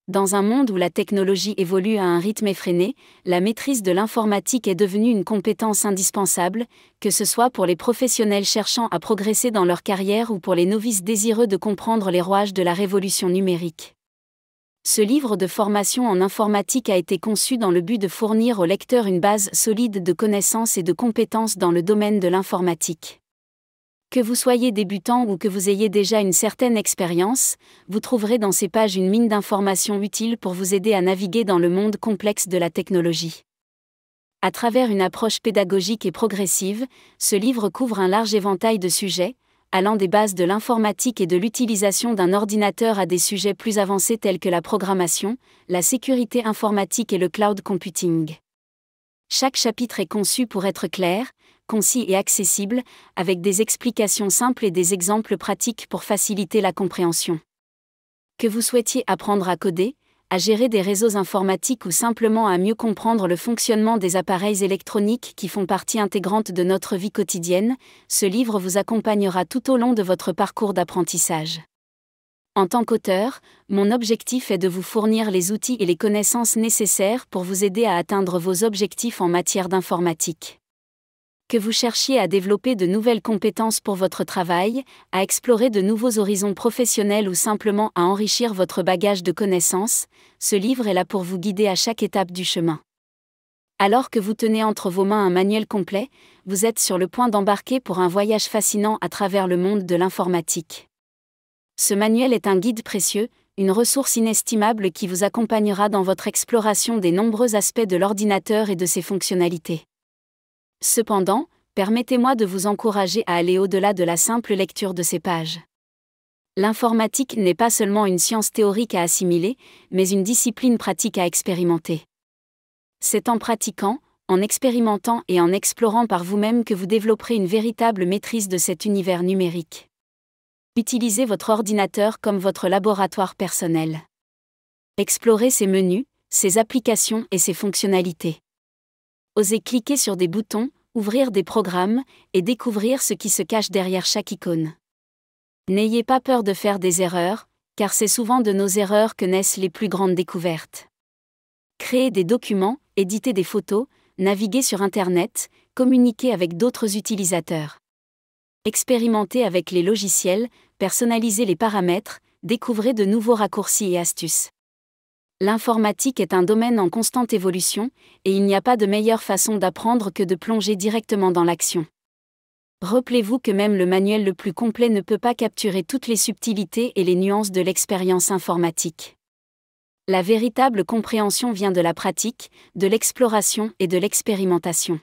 Dans un monde où la technologie évolue à un rythme effréné, la maîtrise de l'informatique est devenue une compétence indispensable, que ce soit pour les professionnels cherchant à progresser dans leur carrière ou pour les novices désireux de comprendre les rouages de la révolution numérique. Ce livre de formation en informatique a été conçu dans le but de fournir au lecteur une base solide de connaissances et de compétences dans le domaine de l'informatique. Que vous soyez débutant ou que vous ayez déjà une certaine expérience, vous trouverez dans ces pages une mine d'informations utiles pour vous aider à naviguer dans le monde complexe de la technologie. À travers une approche pédagogique et progressive, ce livre couvre un large éventail de sujets, allant des bases de l'informatique et de l'utilisation d'un ordinateur à des sujets plus avancés tels que la programmation, la sécurité informatique et le cloud computing. Chaque chapitre est conçu pour être clair, concis et accessible, avec des explications simples et des exemples pratiques pour faciliter la compréhension. Que vous souhaitiez apprendre à coder, à gérer des réseaux informatiques ou simplement à mieux comprendre le fonctionnement des appareils électroniques qui font partie intégrante de notre vie quotidienne, ce livre vous accompagnera tout au long de votre parcours d'apprentissage. En tant qu'auteur, mon objectif est de vous fournir les outils et les connaissances nécessaires pour vous aider à atteindre vos objectifs en matière d'informatique. Que vous cherchiez à développer de nouvelles compétences pour votre travail, à explorer de nouveaux horizons professionnels ou simplement à enrichir votre bagage de connaissances, ce livre est là pour vous guider à chaque étape du chemin. Alors que vous tenez entre vos mains un manuel complet, vous êtes sur le point d'embarquer pour un voyage fascinant à travers le monde de l'informatique. Ce manuel est un guide précieux, une ressource inestimable qui vous accompagnera dans votre exploration des nombreux aspects de l'ordinateur et de ses fonctionnalités. Cependant, permettez-moi de vous encourager à aller au-delà de la simple lecture de ces pages. L'informatique n'est pas seulement une science théorique à assimiler, mais une discipline pratique à expérimenter. C'est en pratiquant, en expérimentant et en explorant par vous-même que vous développerez une véritable maîtrise de cet univers numérique. Utilisez votre ordinateur comme votre laboratoire personnel. Explorez ses menus, ses applications et ses fonctionnalités. Osez cliquer sur des boutons, ouvrir des programmes, et découvrir ce qui se cache derrière chaque icône. N'ayez pas peur de faire des erreurs, car c'est souvent de nos erreurs que naissent les plus grandes découvertes. Créez des documents, éditez des photos, naviguez sur Internet, communiquez avec d'autres utilisateurs. Expérimentez avec les logiciels, personnalisez les paramètres, découvrez de nouveaux raccourcis et astuces. L'informatique est un domaine en constante évolution, et il n'y a pas de meilleure façon d'apprendre que de plonger directement dans l'action. Rappelez-vous que même le manuel le plus complet ne peut pas capturer toutes les subtilités et les nuances de l'expérience informatique. La véritable compréhension vient de la pratique, de l'exploration et de l'expérimentation.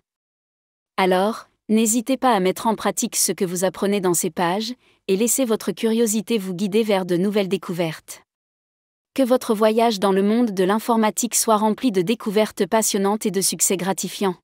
Alors, n'hésitez pas à mettre en pratique ce que vous apprenez dans ces pages, et laissez votre curiosité vous guider vers de nouvelles découvertes. Que votre voyage dans le monde de l'informatique soit rempli de découvertes passionnantes et de succès gratifiants.